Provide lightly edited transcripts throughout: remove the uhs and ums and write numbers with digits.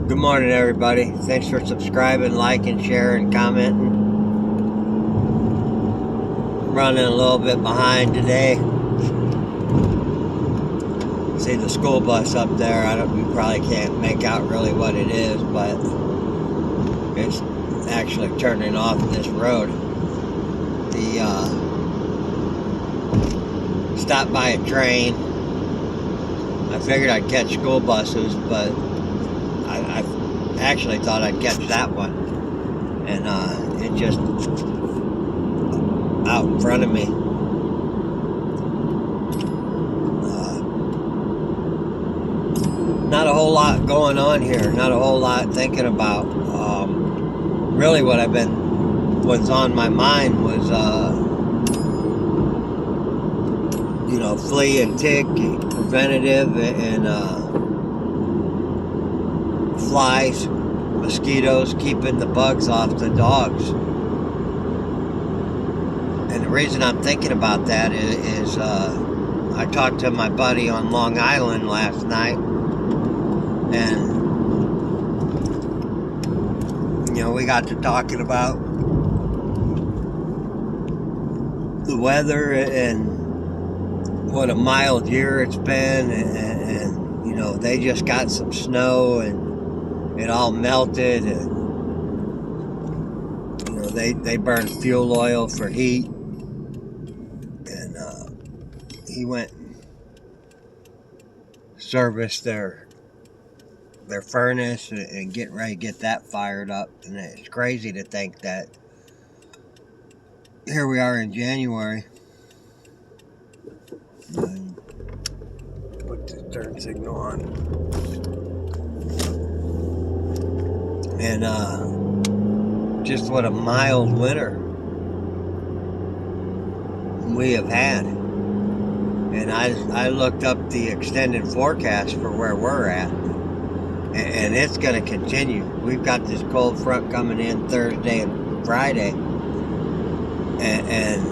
Good morning, everybody. Thanks for subscribing, liking, sharing, commenting. Running a little bit behind today. See the school bus up there. We probably can't make out really what it is, but it's actually turning off this road. Stopped by a train. I figured I'd catch school buses, but I actually thought I'd catch that one, and it just out in front of me. Not a whole lot going on here, not a whole lot thinking about. Really what was on my mind was flea and tick preventative, and flies, mosquitoes, keeping the bugs off the dogs. And the reason I'm thinking about that is I talked to my buddy on Long Island last night, and we got to talking about the weather and what a mild year it's been, and they just got some snow and it all melted, and they burn fuel oil for heat, and he went and serviced their furnace and getting ready to get that fired up. And it's crazy to think that here we are in January. Put the turn signal on. And just what a mild winter we have had. And I looked up the extended forecast for where we're at, and it's going to continue. We've got this cold front coming in Thursday and Friday, and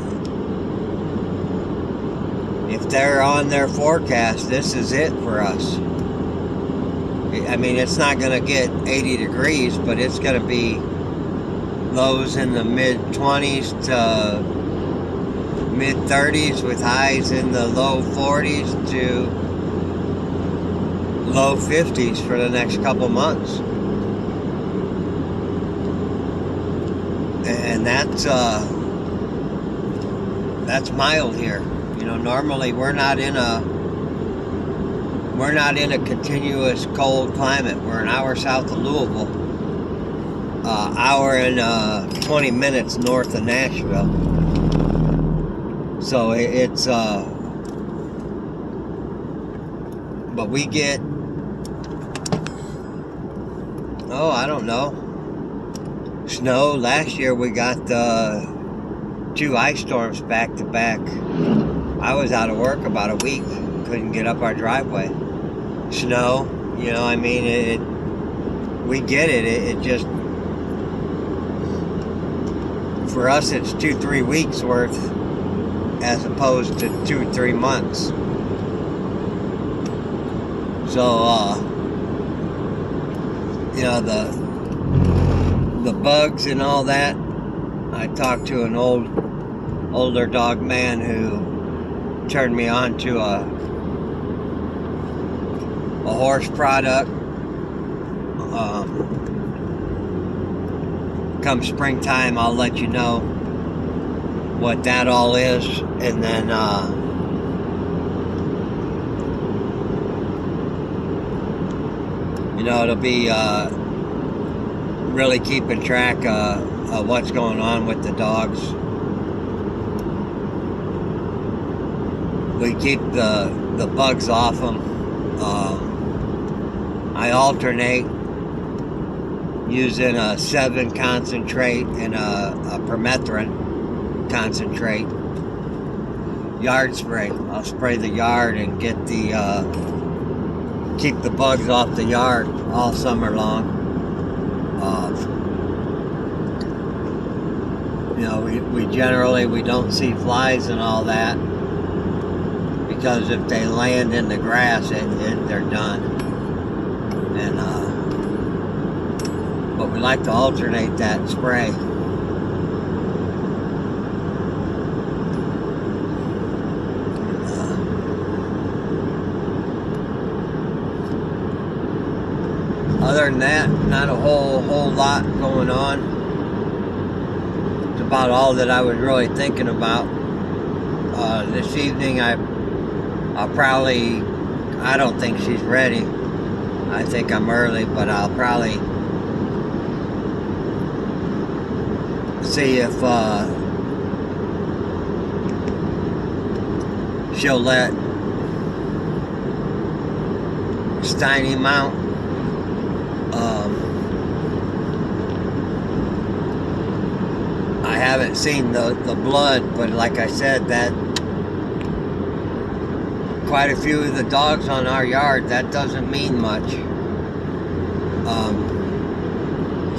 if they're on their forecast, this is it for us. I mean, it's not going to get 80 degrees, but it's going to be lows in the mid-20s to mid-30s with highs in the low 40s to low 50s for the next couple months. And that's mild here. Normally we're not in a continuous cold climate. We're an hour south of Louisville, hour and 20 minutes north of Nashville. So it's but we get, I don't know, snow. Last year we got 2 ice storms back to back. I was out of work about a week, couldn't get up our driveway. Snow, we get it. It just, for us, it's 2-3 weeks worth as opposed to 2-3 months. So, the bugs and all that. I talked to an older dog man who turned me on to a horse product. Come springtime, I'll let you know what that all is, and then it'll be really keeping track of what's going on with the dogs. We keep the bugs off them. I alternate using a 7 concentrate and a permethrin concentrate yard spray. I'll spray the yard and get keep the bugs off the yard all summer long. We generally don't see flies and all that, because if they land in the grass, they're done. And We like to alternate that spray. Other than that, not a whole lot going on. It's about all that I was really thinking about. This evening, I'll probably, I don't think she's ready. I think I'm early, but I'll probably see if she'll let Steiny mount. I haven't seen the blood, but like I said, that quite a few of the dogs on our yard, that doesn't mean much.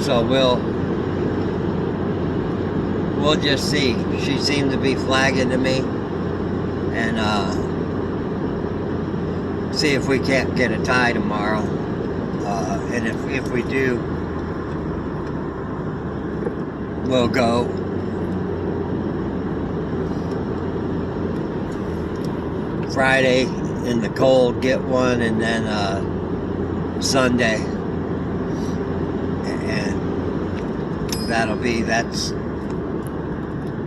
So we'll just see. She seemed to be flagging to me, and see if we can't get a tie tomorrow. And if we do, we'll go. Friday in the cold, get one, and then Sunday, and that's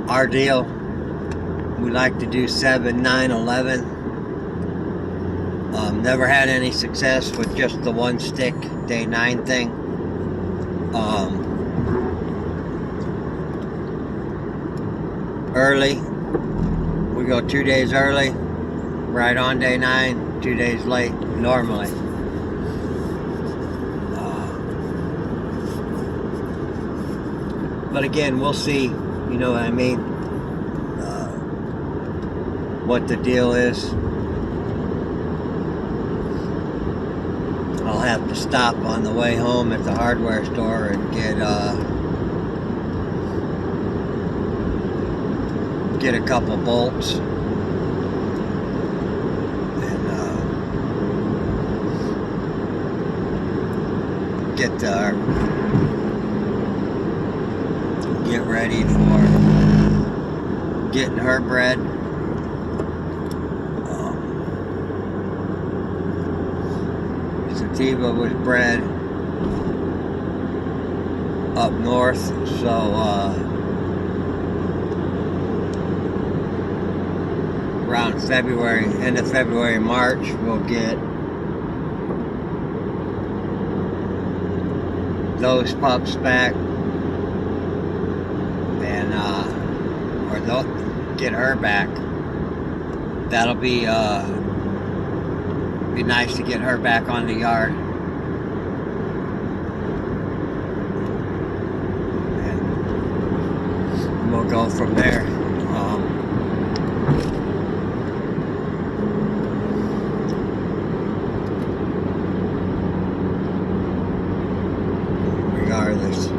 our deal. We like to do 7, 9, 11. Never had any success with just the one stick day 9 thing. Early, we go 2 days early, right on day 9, 2 days late normally. But again, we'll see, you know what I mean, what the deal is. I'll have to stop on the way home at the hardware store and get a couple bolts, and get ready for getting her bred. Sativa was bred up north, so around February, end of February, March, we'll get those pups back, and or they'll get her back. That'll be nice to get her back on the yard. And we'll go from there. Regardless.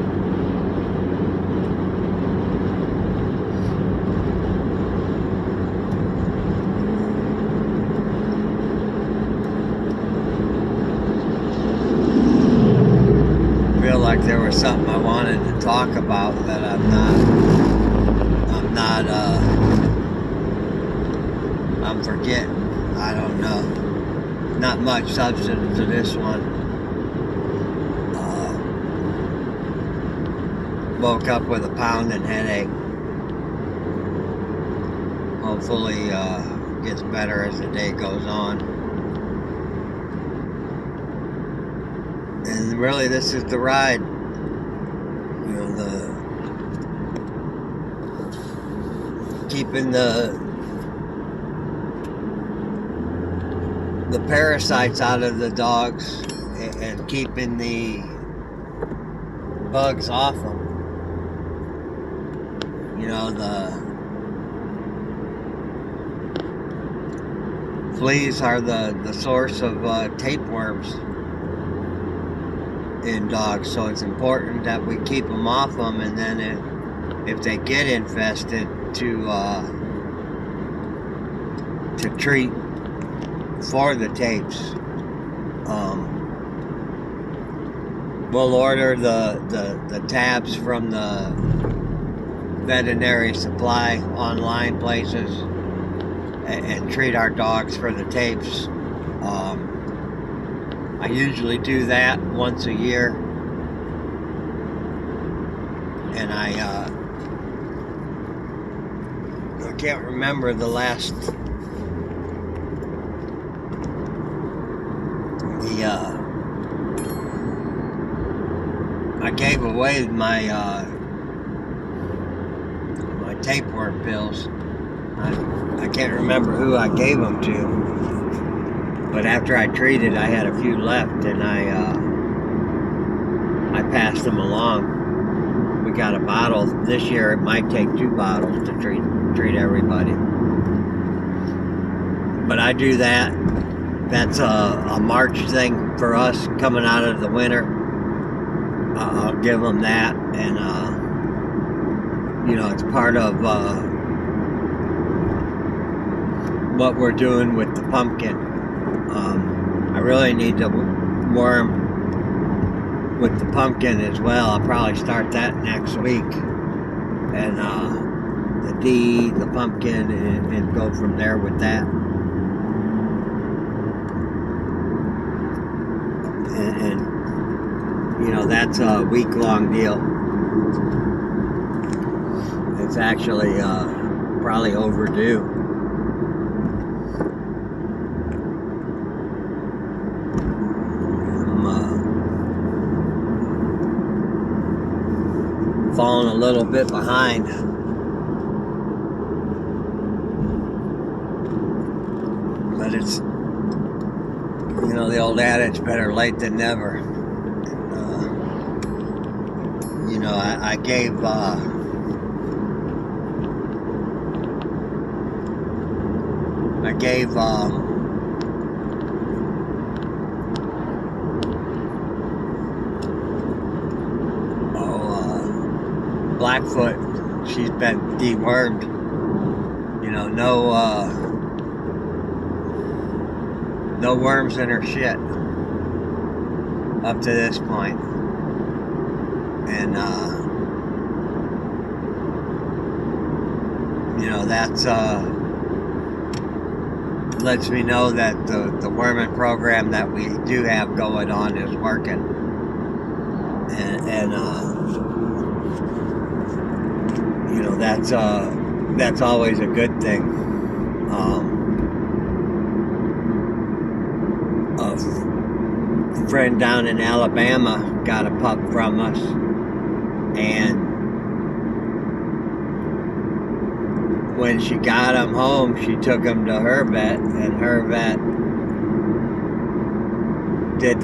Like there was something I wanted to talk about that I'm forgetting. I don't know. Not much substance to this one. Woke up with a pounding headache. Hopefully gets better as the day goes on. And really, this is the ride. You know, keeping the parasites out of the dogs and keeping the bugs off them. You know, the fleas are the source of tapeworms in dogs, so it's important that we keep them off them, and then if they get infested, to treat for the tapes. we'll order the tabs from the veterinary supply online places and treat our dogs for the tapes. I usually do that once a year, and I can't remember the last I gave away my my tapeworm pills. I can't remember who I gave them to, but after I treated, I had a few left, and I passed them along. We got a bottle this year. It might take 2 bottles to treat everybody, but I do that. That's a March thing for us coming out of the winter. I'll give them that, and it's part of what we're doing with the pumpkin. I really need to worm with the pumpkin as well. I'll probably start that next week, and the pumpkin, and go from there with that. And that's a week-long deal. It's actually probably overdue. I'm falling a little bit behind. But it's, the old adage, better late than never. I gave Blackfoot, she's been dewormed. No worms in her shit up to this point. And that's lets me know that the worming program that we do have going on is working. And that's always a good thing. A friend down in Alabama got a pup from us, and when she got him home, she took him to her vet, and her vet did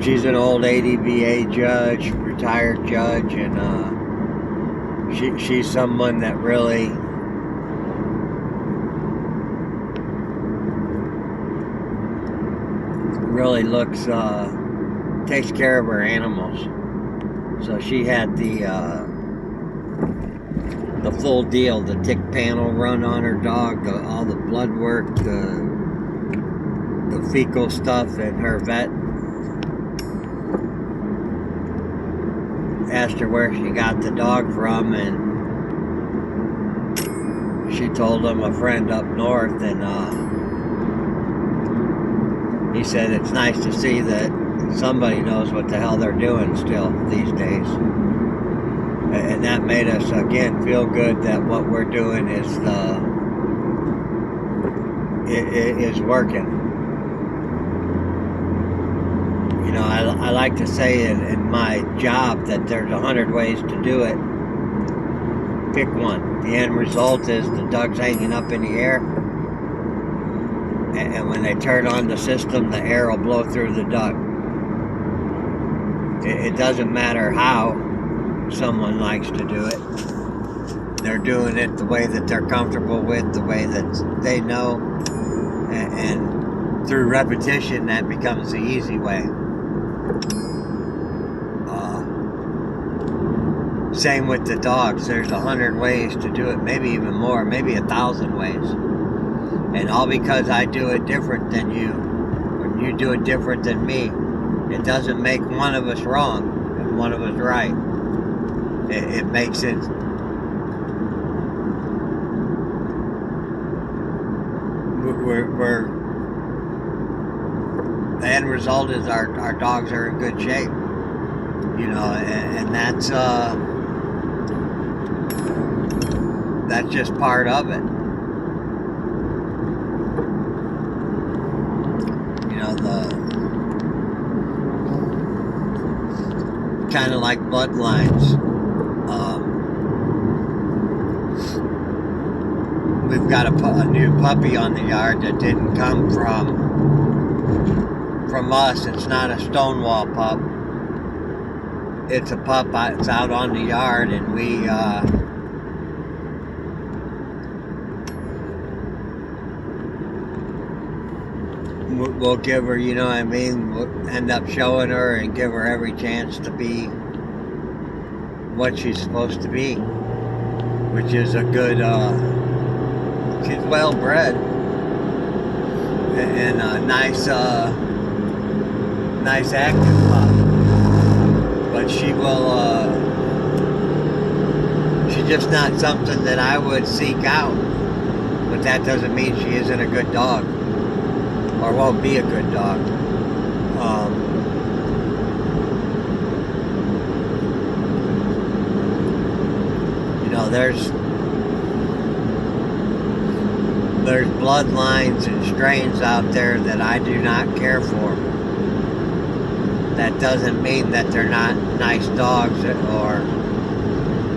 she's an old ADVA judge, retired judge, and she's someone that really looks, takes care of her animals. So she had the full deal, the tick panel run on her dog, all the blood work, the fecal stuff, and her vet asked her where she got the dog from, and she told him a friend up north, and he said it's nice to see that somebody knows what the hell they're doing still these days. And that made us, again, feel good that what we're doing is working. I like to say in my job that there's 100 ways to do it. Pick one. The end result is the duck's hanging up in the air, and when they turn on the system, the air will blow through the duck. It doesn't matter how someone likes to do it. They're doing it the way that they're comfortable with, the way that they know, and through repetition, that becomes the easy way. Same with the dogs. There's 100 ways to do it, maybe even more, maybe 1,000 ways. And all because I do it different than you, or you do it different than me, it doesn't make one of us wrong and one of us right. It makes it we're the end result is our dogs are in good shape, you know, and that's just part of it. You know, the kind of like bloodlines. We've got a new puppy on the yard that didn't come from us. It's not a Stonewall pup. It's a pup that's out on the yard, and we'll give her, you know what I mean, we'll end up showing her and give her every chance to be what she's supposed to be, which is a good, she's well bred and a nice active pup. But she will, she's just not something that I would seek out. But that doesn't mean she isn't a good dog, or won't be a good dog. You know, there's bloodlines and strains out there that I do not care for. That doesn't mean that they're not nice dogs or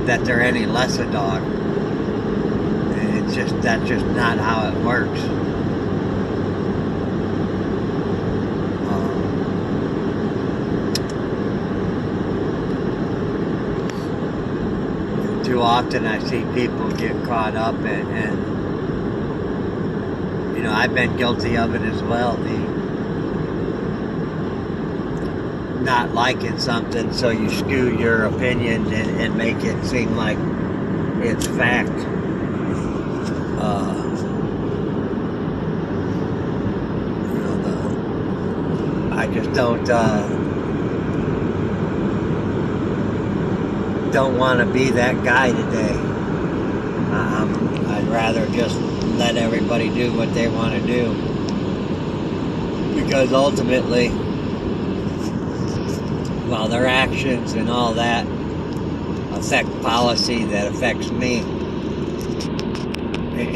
that they're any less a dog. That's just not how it works. Too often I see people get caught up and you know, I've been guilty of it as well. The not liking something, so you skew your opinion and make it seem like it's fact. You know, I just don't want to be that guy today. I'd rather just let everybody do what they want to do, because ultimately, while their actions and all that affect policy that affects me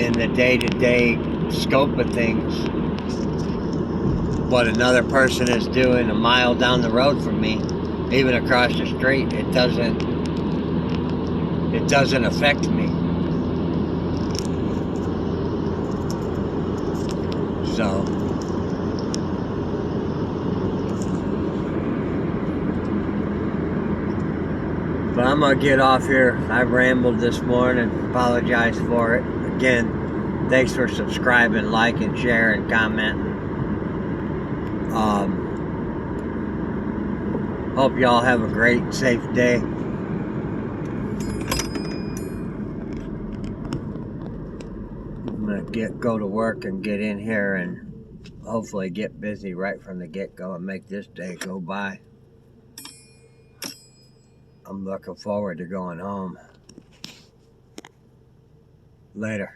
in the day-to-day scope of things, what another person is doing a mile down the road from me, even across the street, it doesn't affect me. So but I'm gonna get off here. I rambled this morning. Apologize for it. Again, thanks for subscribing, liking, sharing, commenting. Hope y'all have a great, safe day. I'm gonna go to work and get in here and hopefully get busy right from the get-go and make this day go by. I'm looking forward to going home. Later.